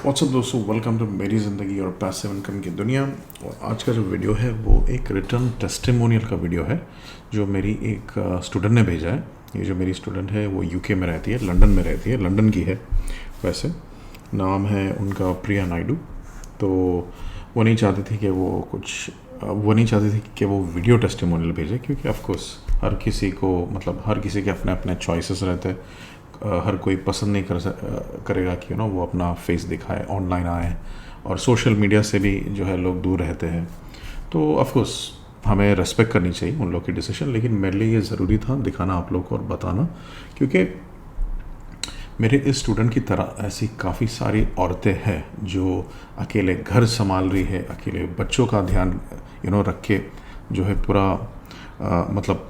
WhatsApp दोस्तों, welcome to मेरी ज़िंदगी और पैसिव इनकम की दुनिया। और आज का जो वीडियो है वो एक रिटर्न टेस्टिमोनियल का वीडियो है जो मेरी एक स्टूडेंट ने भेजा है। ये जो मेरी स्टूडेंट है वो यूके में रहती है, लंदन में रहती है, लंदन की है वैसे। नाम है उनका प्रिया नायडू। तो वो नहीं चाहती थी कि वो वीडियो टेस्टिमोनियल भेजे, क्योंकि ऑफ कोर्स हर किसी के अपने अपने चॉइसेस रहते हैं। हर कोई पसंद नहीं करेगा कि वो अपना फेस दिखाए, ऑनलाइन आए, और सोशल मीडिया से भी जो है लोग दूर रहते हैं। तो ऑफ कोर्स हमें रेस्पेक्ट करनी चाहिए उन लोग की डिसीजन, लेकिन मेरे लिए ये ज़रूरी था दिखाना आप लोग को और बताना, क्योंकि मेरे इस स्टूडेंट की तरह ऐसी काफ़ी सारी औरतें हैं जो अकेले घर संभाल रही है, अकेले बच्चों का ध्यान रख के जो है पूरा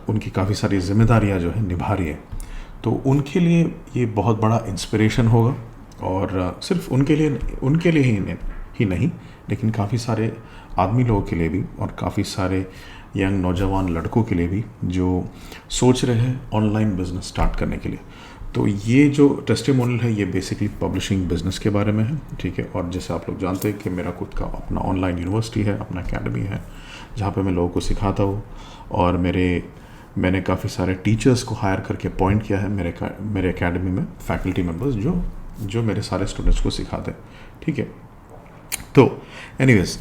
उनकी काफ़ी सारी जिम्मेदारियां जो है निभा रही है। तो उनके लिए ये बहुत बड़ा इंस्पिरेशन होगा, और सिर्फ उनके लिए ही नहीं, लेकिन काफ़ी सारे आदमी लोगों के लिए भी, और काफ़ी सारे यंग नौजवान लड़कों के लिए भी जो सोच रहे हैं ऑनलाइन बिजनेस स्टार्ट करने के लिए। तो ये जो टेस्टिमोनियल है ये बेसिकली पब्लिशिंग बिजनेस के बारे में है, ठीक है। और जैसे आप लोग जानते हैं कि मेरा खुद का अपना ऑनलाइन यूनिवर्सिटी है, अपना एकेडमी है जहाँ पे मैं लोगों को सिखाता हूँ, और मैंने काफ़ी सारे टीचर्स को हायर करके अपॉइंट किया है मेरे एकेडमी में, फैकल्टी मेंबर्स जो मेरे सारे स्टूडेंट्स को सिखाते हैं, ठीक है। तो एनीवेज,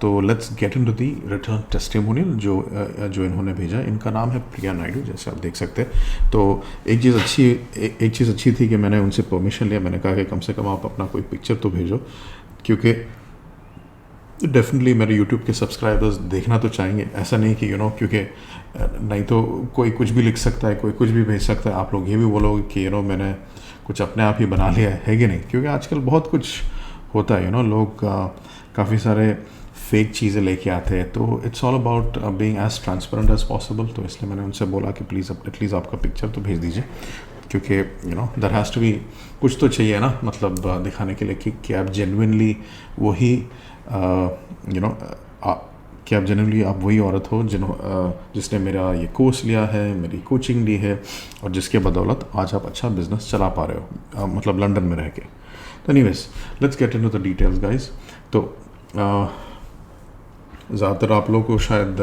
तो let's get into the return testimonial जो इन्होंने भेजा। इनका नाम है प्रिया नायडू, जैसे आप देख सकते हैं। तो एक चीज़ अच्छी थी कि मैंने उनसे परमिशन लिया। मैंने कहा कि कम से कम आप अपना कोई पिक्चर तो भेजो, क्योंकि डेफिनेटली मेरे यूट्यूब के सब्सक्राइबर्स देखना तो चाहेंगे। ऐसा नहीं कि क्योंकि नहीं तो कोई कुछ भी लिख सकता है, कोई कुछ भी भेज सकता है। आप लोग ये भी बोलोगे कि मैंने कुछ अपने आप ही बना लिया है कि नहीं, क्योंकि आजकल बहुत कुछ होता है। लोग काफ़ी सारे फेक चीज़ें लेके आते हैं। तो it's all about being as transparent as possible. तो इसलिए मैंने उनसे बोला कि प्लीज़ एटलीस्ट आपका पिक्चर तो भेज दीजिए, क्योंकि देयर हैज़ टू बी कुछ तो चाहिए ना, दिखाने के लिए कि आप जेन्युइनली वही कि आप जनरली आप वही औरत हो जिसने मेरा ये कोर्स लिया है, मेरी कोचिंग ली है, और जिसके बदौलत आज आप अच्छा बिजनेस चला पा रहे हो, लंदन में रह के। तो anyways, let's get into the details guys. तो ज़्यादातर आप लोगों को शायद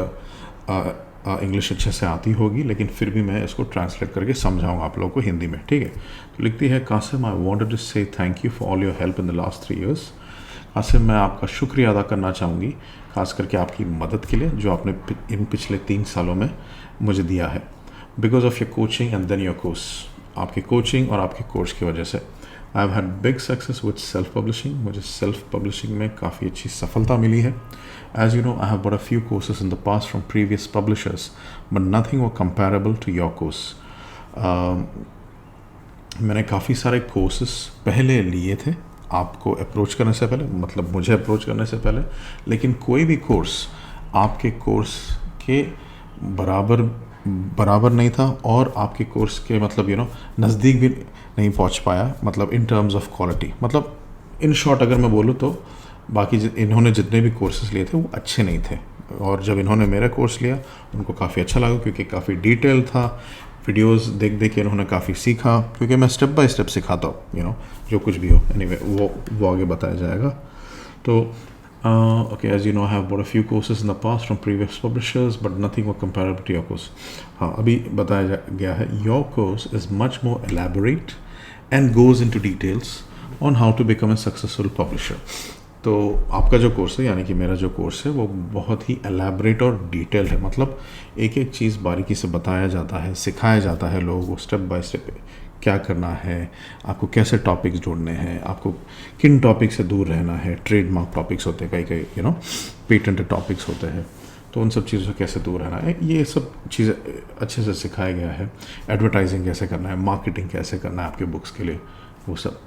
इंग्लिश अच्छे से आती होगी, लेकिन फिर भी मैं इसको ट्रांसलेट करके समझाऊंगा आप लोगों को हिंदी में, ठीक है। तो लिखती है, Qasim, I wanted to say thank you for all your help in the last 3 years। Qasim, मैं आपका शुक्रिया अदा करना चाहूँगी, खास करके आपकी मदद के लिए जो आपने इन पिछले 3 सालों में मुझे दिया है। Because of your coaching and then your course, आपकी कोचिंग और आपके कोर्स की वजह से I have had big success with self publishing. मुझे सेल्फ पब्लिशिंग में काफ़ी अच्छी सफलता मिली है। As you know, I have bought a few courses in the past from previous publishers, but nothing was comparable to your course. मैंने काफ़ी सारे कोर्सेस पहले लिए थे आपको अप्रोच करने से पहले, मुझे अप्रोच करने से पहले, लेकिन कोई भी कोर्स आपके कोर्स के बराबर नहीं था, और आपके कोर्स के नज़दीक भी नहीं पहुंच पाया, in terms of quality. In short अगर मैं बोलूँ तो बाकी इन्होंने जितने भी कोर्सेज लिए थे वो अच्छे नहीं थे, और जब इन्होंने मेरा कोर्स लिया उनको काफ़ी अच्छा लगा, क्योंकि काफ़ी डिटेल था। वीडियोस देख के इन्होंने काफ़ी सीखा, क्योंकि मैं स्टेप बाय स्टेप सिखाता हूँ, जो कुछ भी हो। एनीवे, वो आगे बताया जाएगा। तो okay, as you know, I have bought a few courses in the past from previous publishers, but nothing was comparable to your course. हाँ, अभी बताया गया है, your course is much more elaborate and goes into details on how to become a successful publisher. तो आपका जो course है, यानी कि मेरा जो कोर्स है, वो बहुत ही एलैबोरेट और डिटेल है। एक एक चीज़ बारीकी से बताया जाता है, सिखाया जाता है लोगों को स्टेप बाय स्टेप क्या करना है, आपको कैसे टॉपिक्स ढूंढने हैं, आपको किन टॉपिक से दूर रहना है। ट्रेडमार्क टॉपिक्स होते हैं, कई पेटेंट टॉपिक्स होते हैं, तो उन सब चीज़ों से कैसे दूर रहना है, ये सब चीज़ें अच्छे से सिखाया गया है। एडवर्टाइजिंग कैसे करना है, मार्केटिंग कैसे करना है आपके बुक्स के लिए, वो सब।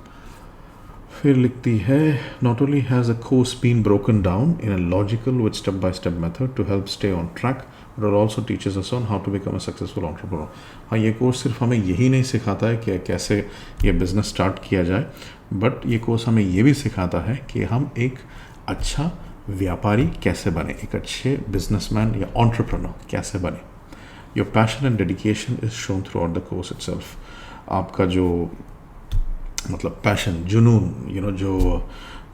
फिर लिखती है, not only has a course been broken down in a logical with step by step method to help stay on track, but also teaches us on how to become a successful entrepreneur. हाँ, ये course सिर्फ हमें यही नहीं सिखाता है कि कैसे ये बिज़नेस स्टार्ट किया जाए, बट ये कोर्स हमें ये भी सिखाता है कि हम एक अच्छा व्यापारी कैसे बने, एक अच्छे बिजनेसमैन या एंटरप्रेन्योर कैसे बने। Your passion and dedication is shown through out the course itself. आपका जो मतलब पैशन, जुनून, जो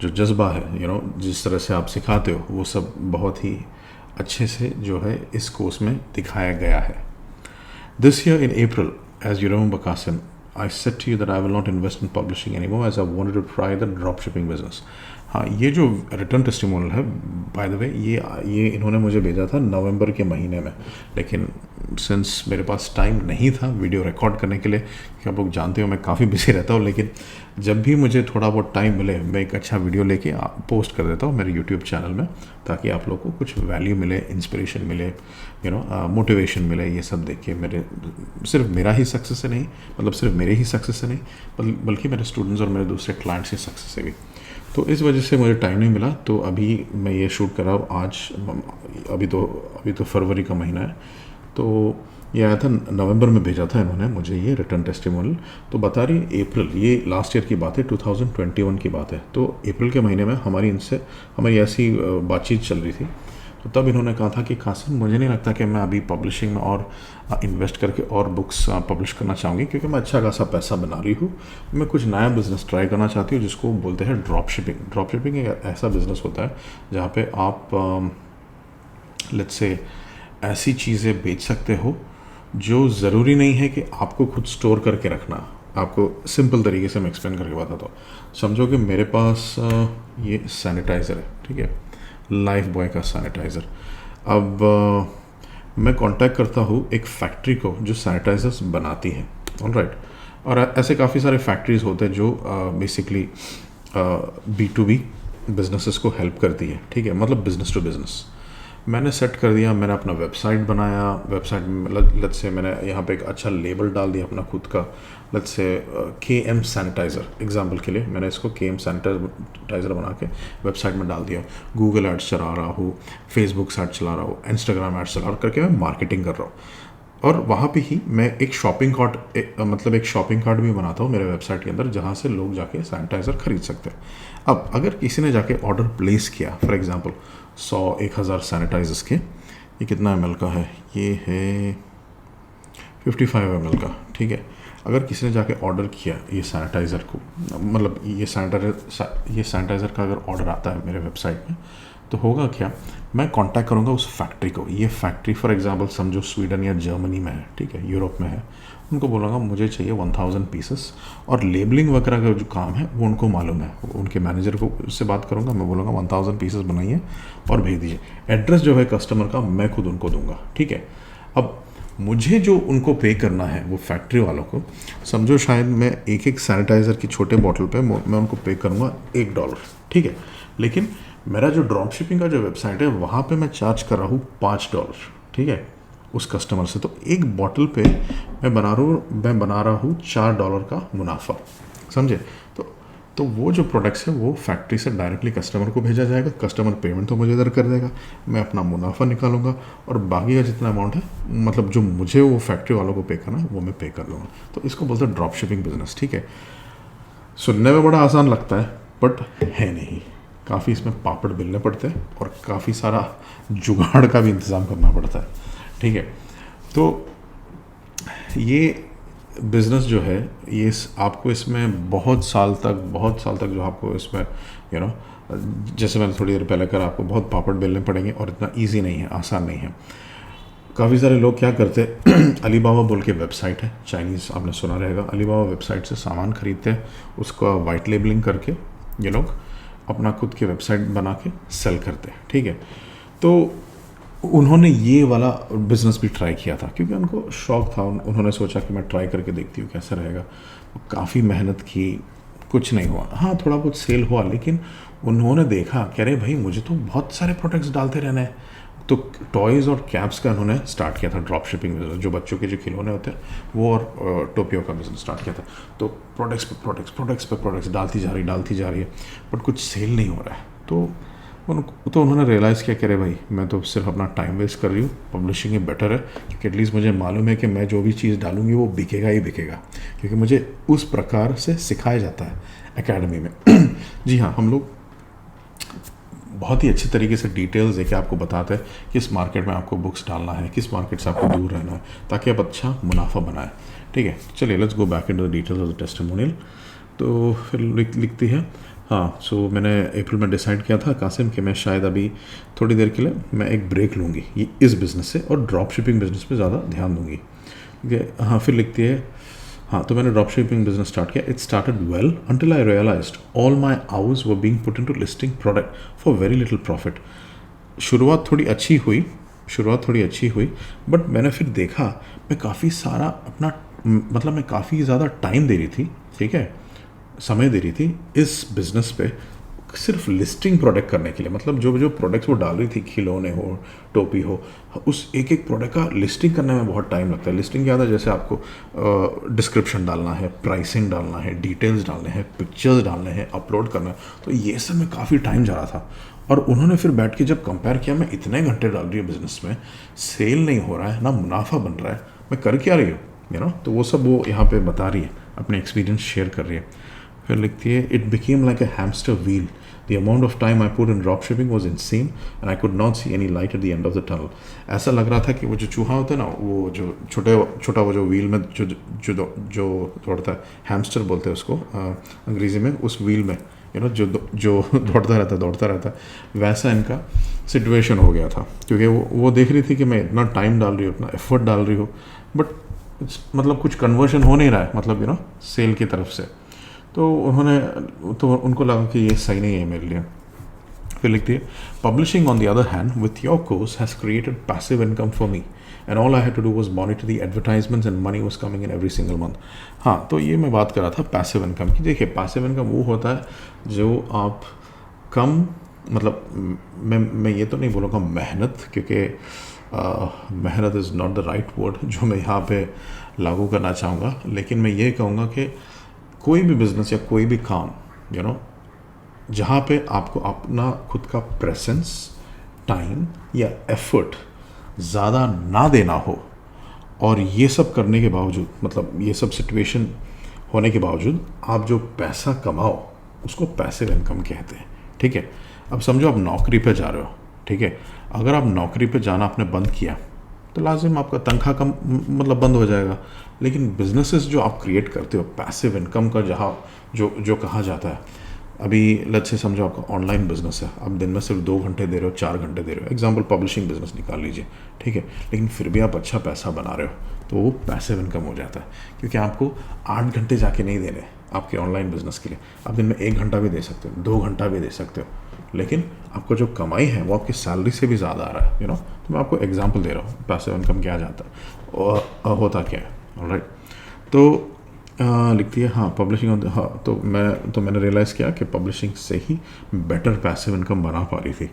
जो जज्बा है, जिस तरह से आप सिखाते हो, वो सब बहुत ही अच्छे से जो है इस कोर्स में दिखाया गया है. This year in April, as you remember, Qasim, I said to you that I will not invest in publishing anymore as I wanted to try the dropshipping business. हाँ, ये जो रिटर्न टेस्टिमोनियल है, by the way, ये इन्होंने मुझे भेजा था नवंबर के महीने में, लेकिन सिंस मेरे पास टाइम नहीं था वीडियो रिकॉर्ड करने के लिए, क्योंकि आप लोग जानते हो मैं काफ़ी बिजी रहता हूँ, लेकिन जब भी मुझे थोड़ा बहुत टाइम मिले मैं एक अच्छा वीडियो लेके पोस्ट कर देता हूँ मेरे यूट्यूब चैनल में, ताकि आप लोग को कुछ वैल्यू मिले, इंस्पिरेशन मिले, मोटिवेशन मिले. ये सब देख के सिर्फ मेरा ही सक्सेस से नहीं, मतलब सिर्फ मेरे ही सक्सेस से नहीं, बल्कि मेरे स्टूडेंट्स और मेरे दूसरे क्लाइंट्स की सक्सेस से भी. तो इस वजह से मुझे टाइम नहीं मिला. तो अभी मैं ये शूट कर रहा हूँ आज. अभी तो फरवरी का महीना है, तो ये आया था नवंबर में, भेजा था इन्होंने मुझे ये रिटर्न टेस्टिमोनियल. तो बता रही अप्रैल, ये लास्ट ईयर की बात है, 2021 की बात है. तो अप्रैल के महीने में हमारी ऐसी बातचीत चल रही थी. तो तब इन्होंने कहा था कि कासिम, मुझे नहीं लगता कि मैं अभी पब्लिशिंग में और इन्वेस्ट करके और बुक्स पब्लिश करना चाहूँगी, क्योंकि मैं अच्छा खासा पैसा बना रही हूँ. मैं कुछ नया बिज़नेस ट्राई करना चाहती हूँ जिसको बोलते हैं ड्रॉप शिपिंग. ड्रॉप शिपिंग एक ऐसा बिज़नेस होता है जहाँ पे आप लेट्स से ऐसी चीज़ें बेच सकते हो जो ज़रूरी नहीं है कि आपको खुद स्टोर करके रखना. आपको सिंपल तरीके से मैं एक्सप्लेन करके बताता हूँ. समझो कि मेरे पास ये सैनिटाइज़र है, ठीक है, लाइफ बॉय का सैनिटाइज़र. अब मैं कांटेक्ट करता हूँ एक फैक्ट्री को जो सैनिटाइज़र्स बनाती है, ऑलराइट. और ऐसे काफ़ी सारे फैक्ट्रीज होते हैं जो बेसिकली B2B बिजनेसेस को हेल्प करती है, ठीक है, मतलब बिज़नेस टू बिज़नेस. मैंने सेट कर दिया, मैंने अपना वेबसाइट बनाया. वेबसाइट में लेट्स से मैंने यहाँ पे एक अच्छा लेबल डाल दिया अपना खुद का, let's say KM sanitiser example के लिए. मैंने इसको KM सैनिटाइज़र बना के वेबसाइट में डाल दिया. गूगल एड्स चला रहा हूँ, फेसबुक एड्स चला रहा हूँ, इंस्टाग्राम एड्स चला रहा हूँ, करके मैं मार्केटिंग कर रहा हूँ. और वहाँ पे ही मैं एक शॉपिंग कार्ट भी बनाता हूँ मेरे वेबसाइट के अंदर, जहाँ से लोग जाके सैनिटाइज़र खरीद सकते हैं. अब अगर किसी ने जाके ऑर्डर प्लेस किया, फॉर एग्जांपल 100-1000 सैनिटाइजर्स के, ये कितना ml का है, ये है 55 ml का, ठीक है. अगर किसी ने जाके ऑर्डर किया ये सैनिटाइज़र को, मतलब ये सैनिटाइज़र का अगर ऑर्डर आता है मेरे वेबसाइट में, तो होगा क्या, मैं कांटेक्ट करूँगा उस फैक्ट्री को. ये फैक्ट्री फॉर एग्जांपल समझो स्वीडन या जर्मनी में है, ठीक है, यूरोप में है. उनको बोलूँगा मुझे चाहिए 1000 पीसेस, और लेबलिंग वगैरह का जो काम है वो उनको मालूम है. उनके मैनेजर को से बात करूँगा, मैं बोलूँगा 1000 पीसेस बनाइए और भेज दीजिए. एड्रेस जो है कस्टमर का मैं खुद उनको दूंगा, ठीक है. अब मुझे जो उनको पे करना है वो फैक्ट्री वालों को, समझो शायद मैं एक सैनिटाइज़र की छोटे बॉटल पे मैं उनको पे करूँगा $1, ठीक है. लेकिन मेरा जो ड्रॉप शिपिंग का जो वेबसाइट है वहाँ पे मैं चार्ज कर रहा हूँ $5, ठीक है, उस कस्टमर से. तो एक बॉटल पे मैं बना रहा हूँ $4 का मुनाफा, समझे. तो वो जो प्रोडक्ट्स है वो फैक्ट्री से डायरेक्टली कस्टमर को भेजा जाएगा. कस्टमर पेमेंट तो मुझे इधर कर देगा, मैं अपना मुनाफा निकालूंगा, और बाकी का जितना अमाउंट है, मतलब जो मुझे वो फैक्ट्री वालों को पे करना है वो मैं पे कर लूँगा. तो इसको बोलते हैं ड्रॉप शिपिंग बिजनेस, ठीक है. सुनने में बड़ा आसान लगता है बट है नहीं. काफ़ी इसमें पापड़ बेलने पड़ते हैं और काफ़ी सारा जुगाड़ का भी इंतज़ाम करना पड़ता है, ठीक है. तो ये बिज़नेस जो है ये आपको इसमें बहुत साल तक जो आपको इसमें जैसे मैंने थोड़ी देर पहले कहा, आपको बहुत पापड़ बेलने पड़ेंगे, और इतना इजी नहीं है, आसान नहीं है. काफ़ी सारे लोग क्या करते हैं, अलीबाबा बोल के वेबसाइट है, चाइनीज़, आपने सुना रहेगा. अलीबाबा वेबसाइट से सामान खरीदते हैं, उसका वाइट लेबलिंग करके ये लोग अपना खुद की वेबसाइट बना के सेल करते हैं, ठीक है. तो उन्होंने ये वाला बिज़नेस भी ट्राई किया था क्योंकि उनको शौक था. उन्होंने सोचा कि मैं ट्राई करके देखती हूँ कैसा रहेगा. काफ़ी मेहनत की, कुछ नहीं हुआ. हाँ, थोड़ा बहुत सेल हुआ, लेकिन उन्होंने देखा कि अरे भाई मुझे तो बहुत सारे प्रोडक्ट्स डालते रहना है. तो टॉयज़ और कैप्स का उन्होंने स्टार्ट किया था ड्रॉप शिपिंग बिजनेस, जो बच्चों के जो खिलौने होते हैं वो, और टोपियों का बिजनेस स्टार्ट किया था. तो प्रोडक्ट्स पे प्रोडक्ट्स डालती जा रही है, बट कुछ सेल नहीं हो रहा है. तो उन्होंने रियलाइज़ किया कि अरे भाई मैं तो सिर्फ अपना टाइम वेस्ट कर रही हूँ, पब्लिशिंग ही बेटर है, क्योंकि एटलीस्ट मुझे मालूम है कि मैं जो भी चीज़ डालूंगी वो बिकेगा ही बिकेगा, क्योंकि मुझे उस प्रकार से सिखाया जाता है एकेडमी में. जी हाँ, हम लोग बहुत ही अच्छे तरीके से डिटेल्स देके आपको बताते हैं किस मार्केट में आपको बुक्स डालना है, किस मार्केट से आपको दूर रहना है, ताकि आप अच्छा मुनाफा बनाएं, ठीक है. चलिए let's go back into the details of the testimonial. तो फिर लिखती है, हाँ सो मैंने अप्रैल में डिसाइड किया था कासिम कि मैं शायद अभी थोड़ी देर के लिए मैं एक ब्रेक लूँगी ये इस बिज़नेस से और ड्रॉप शिपिंग बिज़नेस पे ज़्यादा ध्यान दूँगी। ठीक है, हाँ फिर लिखती है, हाँ तो मैंने ड्रॉप शिपिंग बिजनेस स्टार्ट किया। It started well until I realised all my hours were being put into listing product for very little profit. शुरुआत थोड़ी अच्छी हुई बट मैंने फिर देखा मैं काफ़ी सारा अपना मतलब मैं काफ़ी ज़्यादा टाइम दे रही थी, ठीक है, समय दे रही थी इस बिज़नेस पे सिर्फ लिस्टिंग प्रोडक्ट करने के लिए। मतलब जो जो प्रोडक्ट्स वो डाल रही थी, खिलौने हो, टोपी हो, उस एक एक प्रोडक्ट का लिस्टिंग करने में बहुत टाइम लगता है। लिस्टिंग क्या था, जैसे आपको डिस्क्रिप्शन डालना है, प्राइसिंग डालना है, डिटेल्स डालने हैं, पिक्चर्स डालने हैं, अपलोड करना है, तो ये सब में काफ़ी टाइम जा रहा था। और उन्होंने फिर बैठ के जब कंपेयर किया, मैं इतने घंटे डाल रही हूँ बिजनेस में, सेल नहीं हो रहा है, ना मुनाफा बन रहा है, मैं कर क्या रही हूँ, तो वो सब वो यहाँ पे बता रही है, अपने एक्सपीरियंस शेयर कर रही है। फिर लिखती है, it became like a hamster wheel, the amount of time I put in drop shipping was insane and I could not see any light at the end of the tunnel. ऐसा लग रहा था कि वो जो चूहा होता है ना, वो जो छोटा वो जो व्हील में जो दौड़ता है, हैमस्टर बोलते हैं उसको अंग्रेज़ी में, उस व्हील में जो दौड़ता रहता है, वैसा इनका सिचुएशन हो गया था। क्योंकि वो देख रही थी कि मैं इतना टाइम डाल रही हूँ, इतना एफर्ट डाल रही हूँ, बट मतलब कुछ कन्वर्शन हो नहीं रहा है, मतलब सेल की तरफ से। तो उनको लगा कि ये सही नहीं है मेरे लिए। फिर लिखती है, publishing on the other hand with your course has created passive income for me and all I had to do was monitor the advertisements and money was coming in every single month. हाँ, तो ये मैं बात कर रहा था passive income की। देखिए, पैसिव इनकम वो होता है जो आप कम, मतलब मैं ये तो नहीं बोलूँगा मेहनत, क्योंकि मेहनत is not the right word जो मैं यहाँ पे लागू करना चाहूँगा, लेकिन मैं ये कहूँगा कि कोई भी बिजनेस या कोई भी काम जहाँ पे आपको अपना खुद का प्रेजेंस, टाइम या एफर्ट ज़्यादा ना देना हो, और ये सब करने के बावजूद, मतलब ये सब सिचुएशन होने के बावजूद आप जो पैसा कमाओ उसको पैसिव इनकम कहते हैं। ठीक है, अब समझो आप नौकरी पे जा रहे हो, ठीक है, अगर आप नौकरी पे जाना आपने बंद किया तो लाजिम आपका तनख्वाह कम, मतलब बंद हो जाएगा। लेकिन बिजनेसेस जो आप क्रिएट करते हो पैसिव इनकम का, जहाँ जो कहा जाता है, अभी लेट्स से समझो आपका ऑनलाइन बिजनेस है, आप दिन में सिर्फ 2 घंटे दे रहे हो, 4 घंटे दे रहे हो, एग्जांपल पब्लिशिंग बिजनेस निकाल लीजिए, ठीक है, लेकिन फिर भी आप अच्छा पैसा बना रहे हो, तो वो पैसिव इनकम हो जाता है। क्योंकि आपको 8 घंटे जाके नहीं देने आपके ऑनलाइन बिजनेस के लिए, आप दिन में 1 घंटा भी दे सकते हो, 2 घंटा भी दे सकते हो, लेकिन आपको जो कमाई है वो आपकी सैलरी से भी ज़्यादा आ रहा है। तो मैं आपको एग्जांपल दे रहा हूँ पैसिव इनकम क्या जाता है और होता क्या है। ऑलराइट, तो लिखती है, हाँ पब्लिशिंग, हाँ तो मैंने रियलाइज़ किया कि पब्लिशिंग से ही बेटर पैसिव इनकम बना पा रही थी।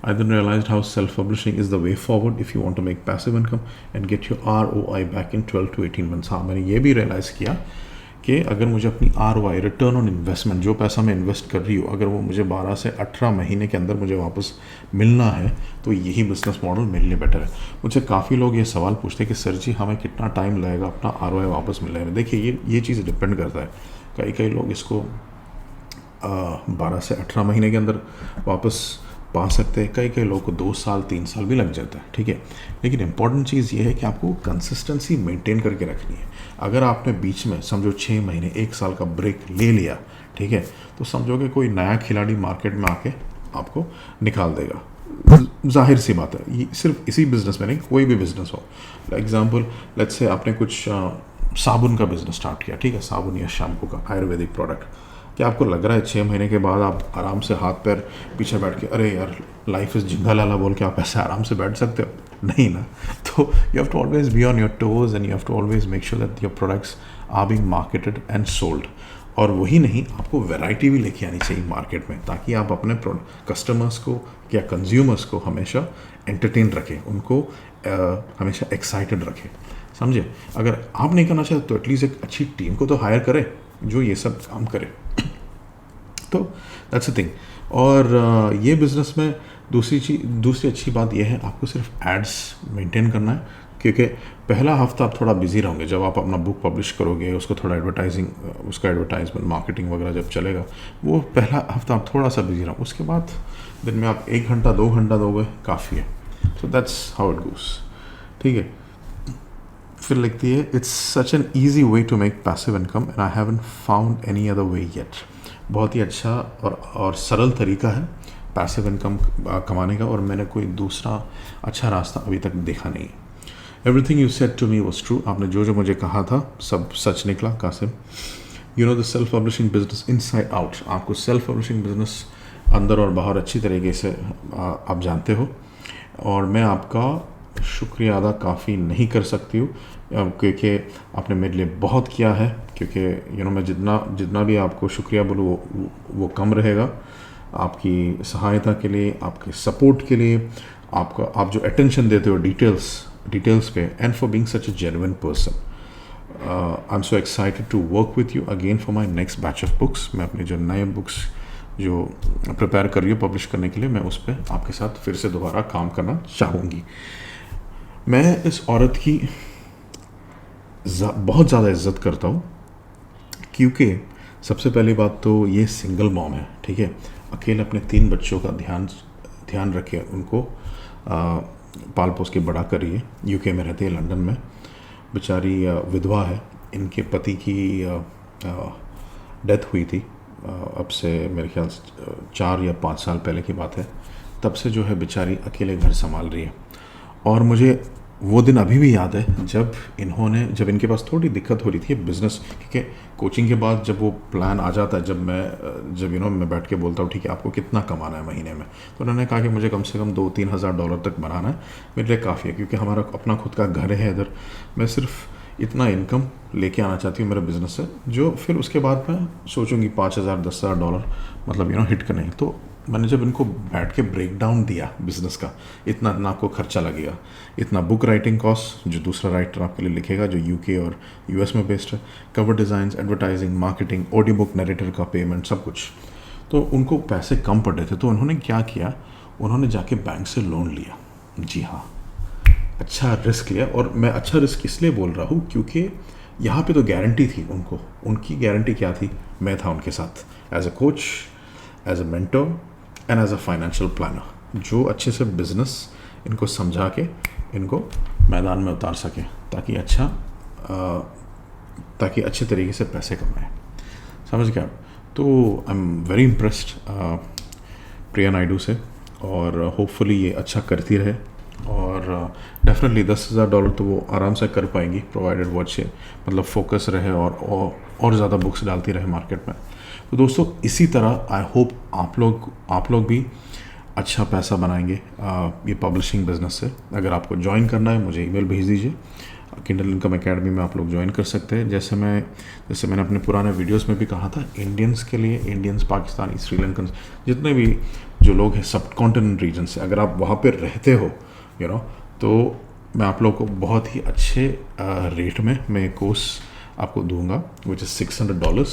I then realised how self publishing is the way forward if you want to make passive income and get your ROI back in 12 to 18 months. हाँ, मैंने ये भी रियलाइज़ किया कि अगर मुझे अपनी ROI, रिटर्न ऑन इन्वेस्टमेंट, जो पैसा मैं इन्वेस्ट कर रही हूँ, अगर वो मुझे 12 से 18 महीने के अंदर मुझे वापस मिलना है, तो यही बिजनेस मॉडल मेरे लिए बेटर है। मुझे काफ़ी लोग ये सवाल पूछते हैं कि सर जी हमें कितना टाइम लगेगा अपना ROI वापस मिलने में। देखिए, ये चीज़ डिपेंड करता है। कई लोग इसको 12 से 18 महीने के अंदर वापस पा सकते हैं, कई लोगों को 2 साल 3 साल भी लग जाता है, ठीक है। लेकिन इंपॉर्टेंट चीज़ ये है कि आपको कंसिस्टेंसी मेंटेन करके रखनी है। अगर आपने बीच में समझो 6 महीने 1 साल का ब्रेक ले लिया, ठीक है, तो समझो कि कोई नया खिलाड़ी मार्केट में आके आपको निकाल देगा। जाहिर सी बात है, ये सिर्फ इसी बिजनेस में नहीं, कोई भी बिजनेस हो। एग्जाम्पल, लेट्स से आपने कुछ साबुन का बिजनेस स्टार्ट किया, ठीक है, साबुन या शैम्पू का आयुर्वेदिक प्रोडक्ट। क्या आपको लग रहा है 6 महीने के बाद आप आराम से हाथ पैर पीछे बैठ के, अरे यार लाइफ इज़ जिंगा लाला बोल के आप ऐसे आराम से बैठ सकते हो? नहीं ना। तो you have to always be on your toes and you have to always make sure that your products are being marketed and sold. और वही नहीं, आपको वैरायटी भी लेके आनी चाहिए मार्केट में, ताकि आप अपने कस्टमर्स को या कंज्यूमर्स को हमेशा एंटरटेन रखें, उनको हमेशा एक्साइटेड रखें। समझे? अगर आप नहीं करना चाहते तो एटलीस्ट एक अच्छी टीम को तो हायर करें जो ये सब काम करे। तो दैट्स अ थिंग। और ये बिज़नेस में दूसरी अच्छी बात यह है, आपको सिर्फ एड्स मेंटेन करना है। क्योंकि पहला हफ्ता आप थोड़ा बिजी रहोगे, जब आप अपना बुक पब्लिश करोगे, उसको थोड़ा उसका एडवर्टाइजमेंट मार्केटिंग वगैरह जब चलेगा, वो पहला हफ्ता आप थोड़ा सा बिजी रहो। उसके बाद दिन में आप 1 घंटा 2 घंटा दोगे, काफ़ी है। So that's how it goes, ठीक है। फिर लिखती है, it's such an easy way to make passive income and I haven't found any other way yet. बहुत ही अच्छा और सरल तरीका है पैसिव इनकम कमाने का, और मैंने कोई दूसरा अच्छा रास्ता अभी तक देखा नहीं। Everything you said to me was true. आपने जो जो मुझे कहा था सब सच निकला Qasim. You know the self publishing business inside out. आपको सेल्फ पब्लिशिंग बिजनेस अंदर और बाहर अच्छी तरीके से आप जानते हो, और मैं आपका शुक्रिया अदा काफ़ी नहीं कर सकती हूँ क्योंकि आपने मेरे लिए बहुत किया है। क्योंकि मैं जितना भी आपको शुक्रिया बोलूँ वो कम रहेगा। आपकी सहायता के लिए, आपके सपोर्ट के लिए, आप जो अटेंशन देते हो डिटेल्स पे, and for being such a genuine person. I am so excited to work with you again for my next batch of books. मैं अपने जो नए बुक्स जो प्रिपेयर कर रही हूँ पब्लिश करने के लिए, मैं उस पर आपके साथ फिर से दोबारा काम करना चाहूँगी। मैं इस औरत की बहुत ज़्यादा इज्जत करता हूँ क्योंकि सबसे पहली बात तो ये सिंगल मॉम है, ठीक है। अकेले अपने 3 बच्चों का ध्यान रखे, उनको पाल पोस के बड़ा करिए। यूके में रहती है, लंदन में। बेचारी विधवा है। इनके पति की डेथ हुई थी अब से मेरे ख्याल से 4 या 5 साल पहले की बात है। तब से जो है बेचारी अकेले घर संभाल रही है। और मुझे वो दिन अभी भी याद है जब इनके पास थोड़ी दिक्कत हो रही थी बिज़नेस, क्योंकि कोचिंग के बाद जब वो प्लान आ जाता है, जब मैं बैठ के बोलता हूँ ठीक है आपको कितना कमाना है महीने में, तो उन्होंने कहा कि मुझे कम से कम 2-3 हज़ार डॉलर तक बनाना है, मेरे लिए काफ़ी है क्योंकि हमारा अपना खुद का घर है इधर। मैं सिर्फ इतना इनकम लेके आना चाहती हूँ मेरे बिज़नेस से, जो फिर उसके बाद मैं सोचूंगी 5,000-10,000 डॉलर मतलब हिट करने। तो मैंने जब इनको बैठ के ब्रेक डाउन दिया बिज़नेस का, इतना आपको खर्चा लगेगा, इतना बुक राइटिंग कॉस्ट जो दूसरा राइटर आपके लिए लिखेगा जो यूके और यूएस में बेस्ड है, cover designs, advertising, marketing, audio book narrator का पेमेंट, सब कुछ। तो उनको पैसे कम पड़ रहे थे, तो उन्होंने क्या किया, उन्होंने जाके बैंक से लोन लिया। जी हाँ, अच्छा रिस्क लिया। और मैं अच्छा रिस्क इसलिए बोल रहा हूँ क्योंकि यहाँ पे तो गारंटी थी उनको। उनकी गारंटी क्या थी, मैं था उनके साथ as a coach, as a mentor and as a financial planner, जो अच्छे से बिजनेस इनको समझा के इनको मैदान में उतार सके ताकि अच्छे तरीके से पैसे कमाएं। समझ गया। तो आई एम वेरी इम्प्रेस्ड प्रिया नायडू से, और होपफुली ये अच्छा करती रहे, और डेफिनेटली 10,000 डॉलर तो वो आराम से कर पाएंगी, प्रोवाइडेड वो अच्छे मतलब फोकस रहे और ज़्यादा बुक्स डालती रहे मार्केट में। तो दोस्तों इसी तरह आई होप आप लोग भी अच्छा पैसा बनाएंगे ये पब्लिशिंग बिजनेस से। अगर आपको ज्वाइन करना है मुझे ईमेल भेज दीजिए, किंडल इनकम एकेडमी में आप लोग ज्वाइन कर सकते हैं। जैसे मैंने अपने पुराने वीडियोस में भी कहा था, इंडियंस के लिए, इंडियंस, पाकिस्तानी, श्रीलंकन, जितने भी जो लोग हैं सब कॉन्टिनेंट रीजन से, अगर आप वहाँ पर रहते हो तो मैं आप लोग को बहुत ही अच्छे रेट में मैं कोर्स आपको दूंगा, विच इज़ $600।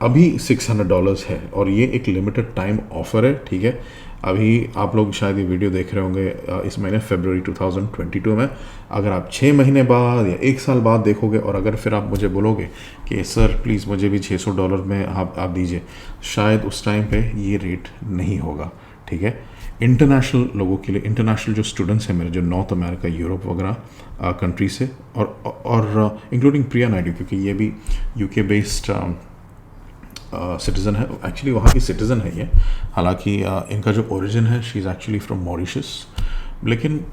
अभी $600 है, और ये एक लिमिटेड टाइम ऑफर है, ठीक है। अभी आप लोग शायद ये वीडियो देख रहे होंगे इस महीने फरवरी 2022 में। अगर आप 6 महीने बाद या 1 साल बाद देखोगे, और अगर फिर आप मुझे बोलोगे कि सर प्लीज़ मुझे भी $600 में आप दीजिए, शायद उस टाइम पे ये रेट नहीं होगा, ठीक है। इंटरनेशनल लोगों के लिए, इंटरनेशनल जो स्टूडेंट्स हैं मेरे, जो नॉर्थ अमेरिका, यूरोप वगैरह कंट्री से, और इंक्लूडिंग प्रिया नायडू, क्योंकि ये भी यूके बेस्ड सिटीज़न है, एक्चुअली वहाँ की सिटीज़न है ये। हालांकि इनका जो ओरिजिन है, she is actually from Mauritius, लेकिन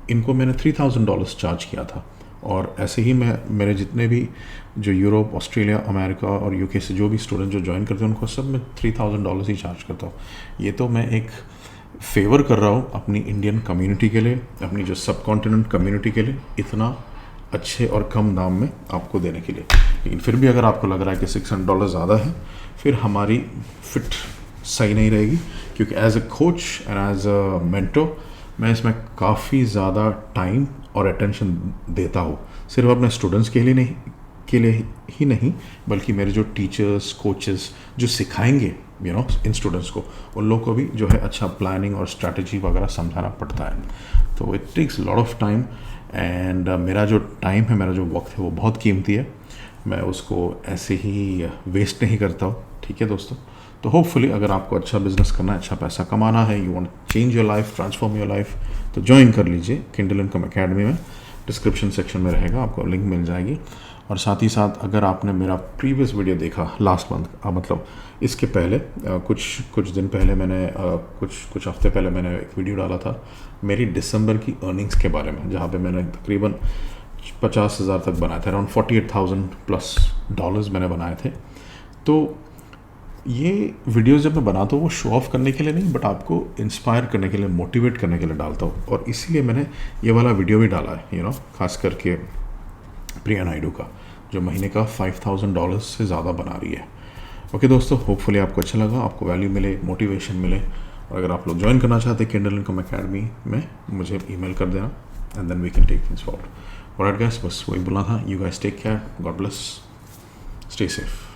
इनको मैंने $3,000 चार्ज किया था। और ऐसे ही मेरे जितने भी जो यूरोप, ऑस्ट्रेलिया, अमेरिका और यूके से जो भी स्टूडेंट जो ज्वाइन करते हैं, उनको सब मैं $3,000 ही चार्ज करता हूँ। ये तो मैं एक फेवर कर रहा हूँ अपनी इंडियन कम्युनिटी के लिए, अपनी जो सब कॉन्टिनेंट कम्युनिटी के लिए, इतना अच्छे और कम दाम में आपको देने के लिए। लेकिन फिर भी अगर आपको लग रहा है कि $600 ज़्यादा है, फिर हमारी फिट सही नहीं रहेगी, क्योंकि as a coach and as a mentor मैं इसमें काफ़ी ज़्यादा टाइम और अटेंशन देता हूँ, सिर्फ अपने स्टूडेंट्स के लिए ही नहीं, बल्कि मेरे जो टीचर्स, कोचेस जो सिखाएंगे इन स्टूडेंट्स को, उन लोग को भी जो है अच्छा प्लानिंग और स्ट्रैटेजी वगैरह समझाना पड़ता है। तो it takes lot of time, and मेरा जो टाइम है, मेरा जो वक्त है, वो बहुत कीमती है। मैं उसको ऐसे ही वेस्ट नहीं करता हूँ, ठीक है दोस्तों। तो होपफुली अगर आपको अच्छा बिजनेस करना है, अच्छा पैसा कमाना है, you want change your life, transform your life, तो ज्वाइन कर लीजिए किंडल इनकम एकेडमी में। डिस्क्रिप्शन सेक्शन में रहेगा, आपको लिंक मिल जाएगी। और साथ ही साथ अगर आपने मेरा प्रीवियस वीडियो देखा लास्ट मंथ, मतलब इसके पहले कुछ दिन पहले मैंने कुछ हफ्ते पहले मैंने एक वीडियो डाला था मेरी दिसंबर की अर्निंग्स के बारे में, जहाँ पे मैंने तकरीबन 50,000 तक बनाए थे, अराउंड 48,000 प्लस डॉलर्स मैंने बनाए थे। तो ये वीडियोस जब मैं बनाता हूँ वो शो ऑफ करने के लिए नहीं, बट आपको इंस्पायर करने के लिए, मोटिवेट करने के लिए डालता हूँ। और इसीलिए मैंने ये वाला वीडियो भी डाला है, खास करके प्रिया नायडू का, जो महीने का $5,000 से ज़्यादा बना रही है। ओके दोस्तों, होपफुली आपको अच्छा लगा, आपको वैल्यू मिले, मोटिवेशन मिले। और अगर आप लोग ज्वाइन करना चाहते हैं किंडल इनकम एकेडमी में, मुझे ईमेल कर देना and then we can take things forward. Alright guys, बस वही बोलना था। You guys take care, God bless, stay safe.